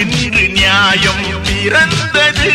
இன்று நியாயம் பிறந்தது.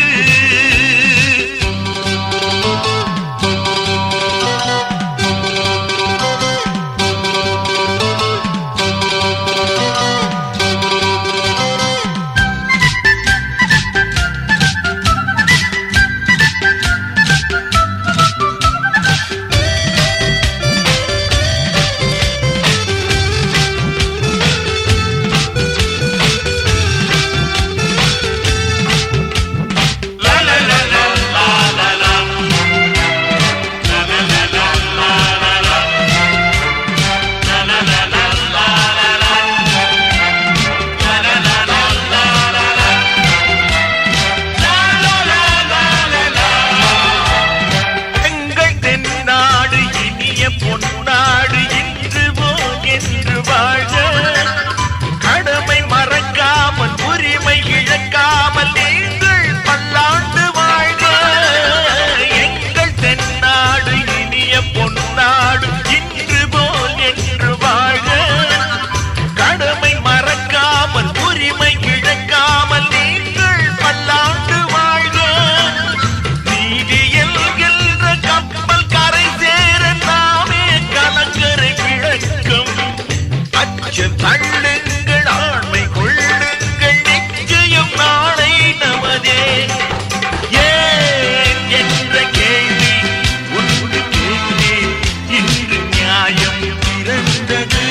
பொன்னாடு இன்று போல் என்று வாழ கடமை மறக்காமல் உரிமை இழக்காமல் நீங்கள் பல்லாண்டு வாழ்க. எங்கள் தென்னாடு இனிய பொன்னாடு இன்று போல் என்று வாழ கடமை மறக்காமல் உரிமை இழக்காமல் நீங்கள் பல்லாண்டு வாழ்க. நீதியில் என்ற கப்பல் கரை சேர கலங்கரை விளக்கம் அச்சம் தள்ளுங்கள் ஆண்மை கொள்ளுங்கள் நிச்சயம் நாளை நமதே. ஏன் என்ற கேள்வி ஒன்று கேட்டேன், இன்று நியாயம் பிறந்தது.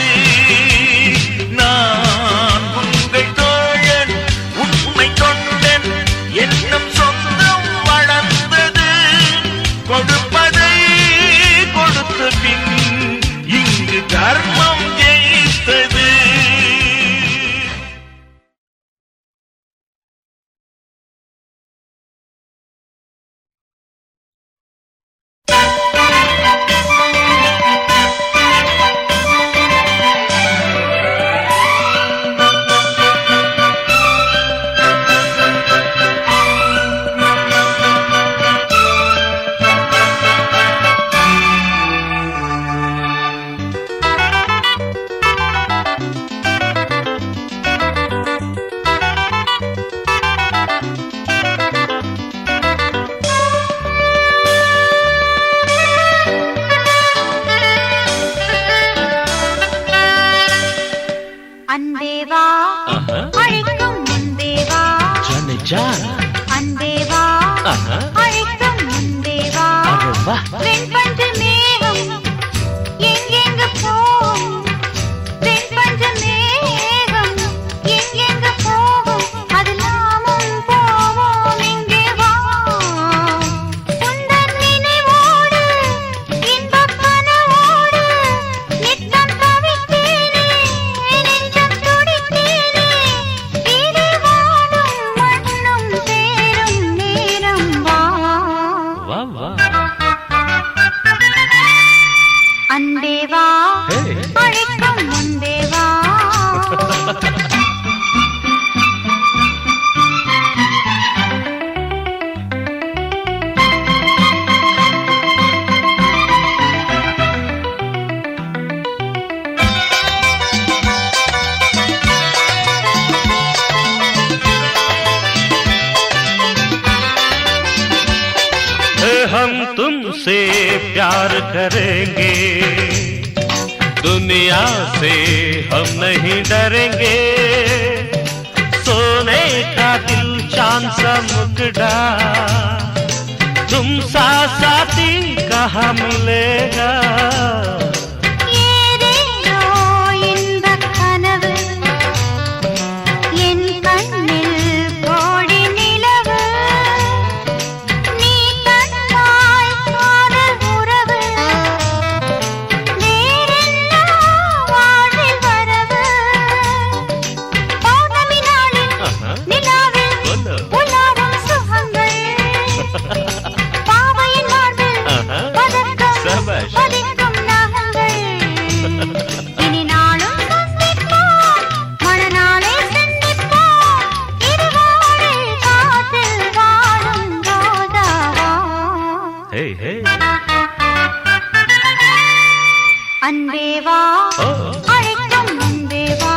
நான் உங்கள் தோழன் உண்மை தொண்டன் என்னும் சொந்தம் வளர்ந்தது. கொடுப்பதை கொடுத்த பின் இங்கு தர்மம் ஜெயித்தது. அன்பேவா அழைக்கும் முன்பேவா அன்பேவா அழைக்கும் முன்பேவா வெண்பஞ்சு மேகம் எங்கெங்கு போகும் வெண்பஞ்சு மேகம் எங்கெங்கு போகும் அது நாமும் போவோம் இங்கே வா. உந்தன் நினைவோடு இன்பக் கனவோடு நித்தம் தவித்தேனே நெஞ்சம் துடித்தேனே. இது வானும் மண்ணும் சேரும் நேரம் வா. அன்பேவா அழைக்கும் முன்பேவா. हम तुमसे प्यार करेंगे, दुनिया से हम नहीं डरेंगे. सोने का दिल चांद सा मुकुटा तुम सा साथी कहाँ मिलेगा. அன்பேவா அழைக்கும் முன்பேவா.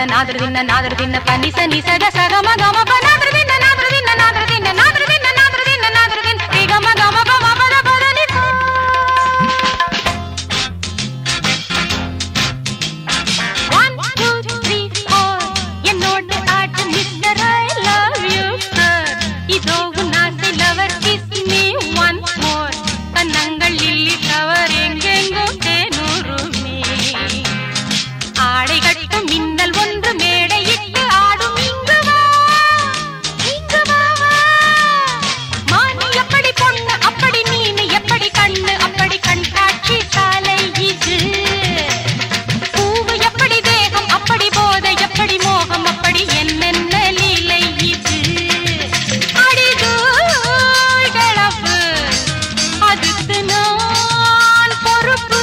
నాదరు దిన్న పని సని సగ సగ మగ మప నాదరు దిన్న నాదరు దిన్న నాదరు దిన్న నాదరు దిన్న నాదరు దిన్న నాదరు దిన్న రిగ మగ మప మపద పదని సా 1 2 3 4 என்னோடு ஆட்டு mister I love you sir இதோ உன்னாசை lover kiss me once more கண்ணங்கள் லில்லி தவர் எங்கெங்கோ தேனூருமே ஆடை கட்டும் மின்னல் ஒன்று மேடையிட்டு ஆடும் இங்கு வா மானி எப்படி பொண்ணு அப்படி மீனு எப்படி கண்ணு அப்படி கண் காட்சி சாலை இது பூவு எப்படி தேகம் அப்படி போதை எப்படி மோகம் அப்படி என்னென்ன லீலை இது அடிதூள் கலப்பு அதுக்கு நான் பொறுப்பு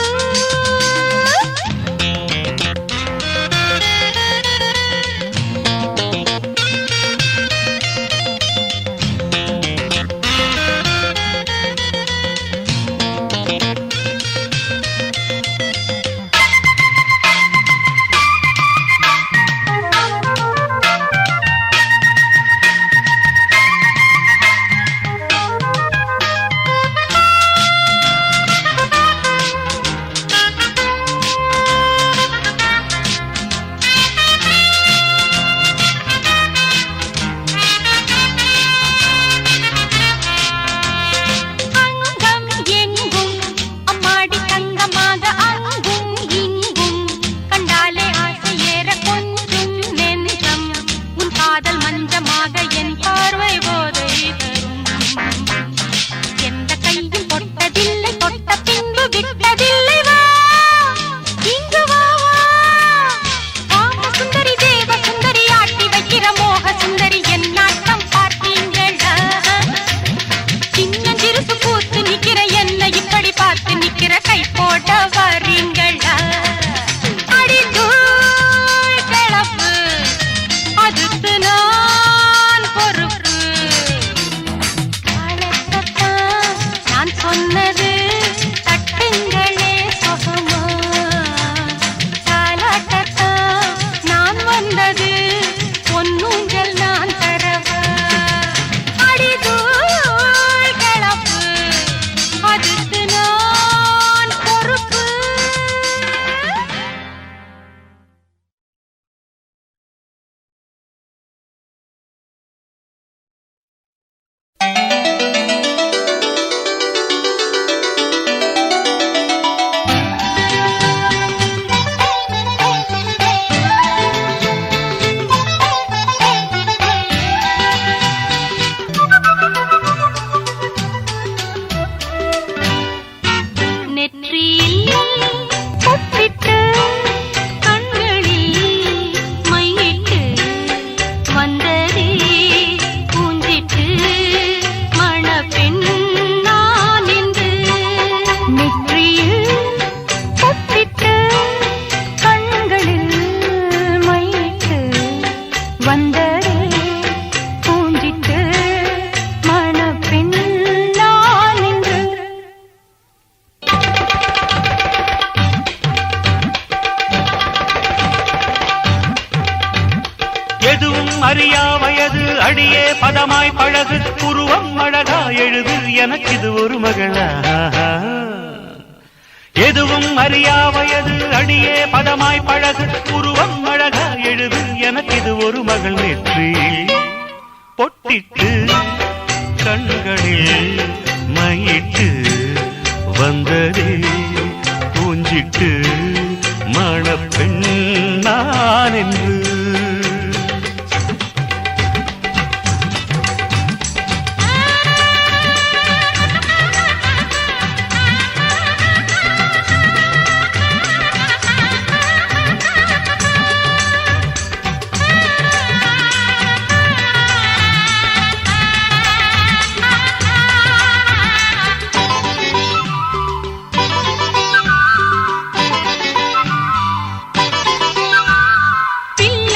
அங்கம் எங்கும் அம்மாடி தங்கமாக அங்கும் இங்கும் கண்டாலே ஆசை ஏற கொஞ்சும் நெஞ்சம் உன் காதல் மஞ்சமாக என் பார்வை போதை தரும் எந்த கையும் தொட்டதில்லை தொட்ட பின்பு விட்டதில்லை வா இங்கு வா காம சுந்தரி தேவ சுந்தரி ஆட்டி வைக்கிற மோக சுந்தரி என் நாட்டம் பார்த்தீங்களா சின்னஞ்சிறுசு பூத்து நிக்கிற என்ன இப்படி பார்த்து நிக்கிற கை போட வரீங்களா அடிதூள் கலப்பு அதுக்கு நான் பொறுப்பு காலத்தான் நான் சொன்னது தட்டுங்களே சுகமா தாலாட்டத்தான் நான் வந்தது பொன்னூஞ்சல் நான் தரவா அடிதூள் கலப்பு அதுக்கு நான் பொறுப்பு நெற்றியில் பொட்டிட்டு கண்களில் மையிட்டு வந்ததே பூஞ்சிட்டு மணப்பெண் நான் என்று நெற்றியில் பொட்டிட்டு கண்களில் மையிட்டு வந்ததே பூஞ்சிட்டு மணப்பெண் நான் என்று எதுவும் அறியா வயது அடியே பதமாய் பழகு உருவம் அழகா எழுது எனக்கு இது ஒரு மகளா எதுவும் அறியா வயது அடியே பதமாய் பழகு உருவம் அழகா எழுது எனக்கு இது ஒரு மகள் நெற்றியில் பொட்டிட்டு கண்களில் மையிட்டு வந்ததே பூஞ்சிட்டு மணப்பெண் நான் என்று பிள்ளை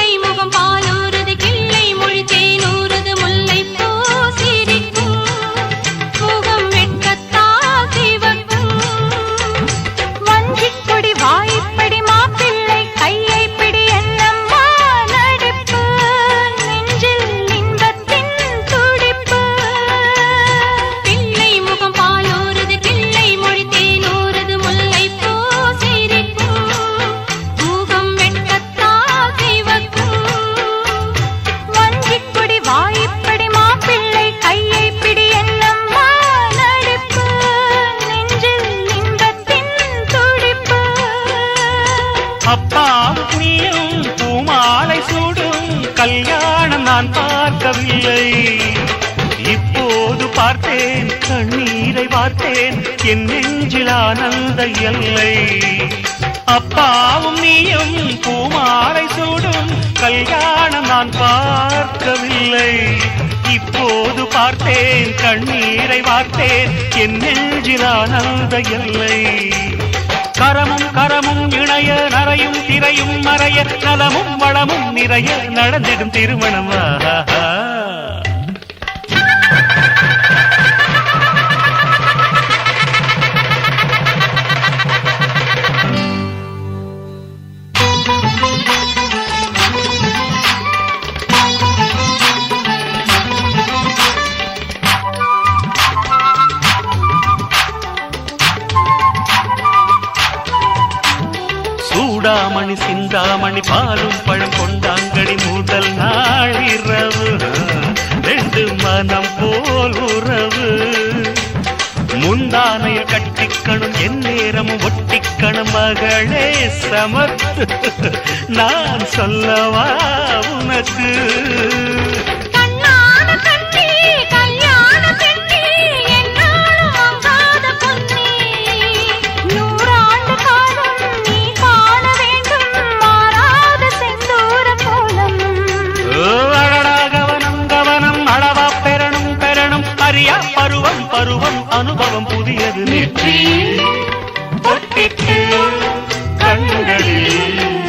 நான் பார்க்கவில்லை. இப்போது பார்த்தேன், கண்ணீரை பார்த்தேன், என் நெஞ்சில் ஆனந்த எல்லை. அப்பாவும் நீயும் பூமாலை சூடும் கல்யாணம் நான் பார்க்கவில்லை. இப்போது பார்த்தேன், கண்ணீரை பார்த்தேன், என் நெஞ்சில் ஆனந்த எல்லை. கரமும் கரமும் இணைய, நரையும் திரையும் மறைய, நலமும் வளமும் நிறைய நடந்திடும் திருமணம். சூடாமணி சிந்தாமணி பாலும் பழம் கொண்டாங்கடி முதல் நாள் இரவு, ரெண்டு மனம் போல் உறவு. முந்தானையில் கட்டிக்கணும், என் நேரமும் ஒட்டிக்கணும், மகளே சமத்து நான் சொல்லவா உனக்கு. பருவம் பருவம் அனுபவம் புதியது, நெற்றி பொட்டிட்டு கண்களில்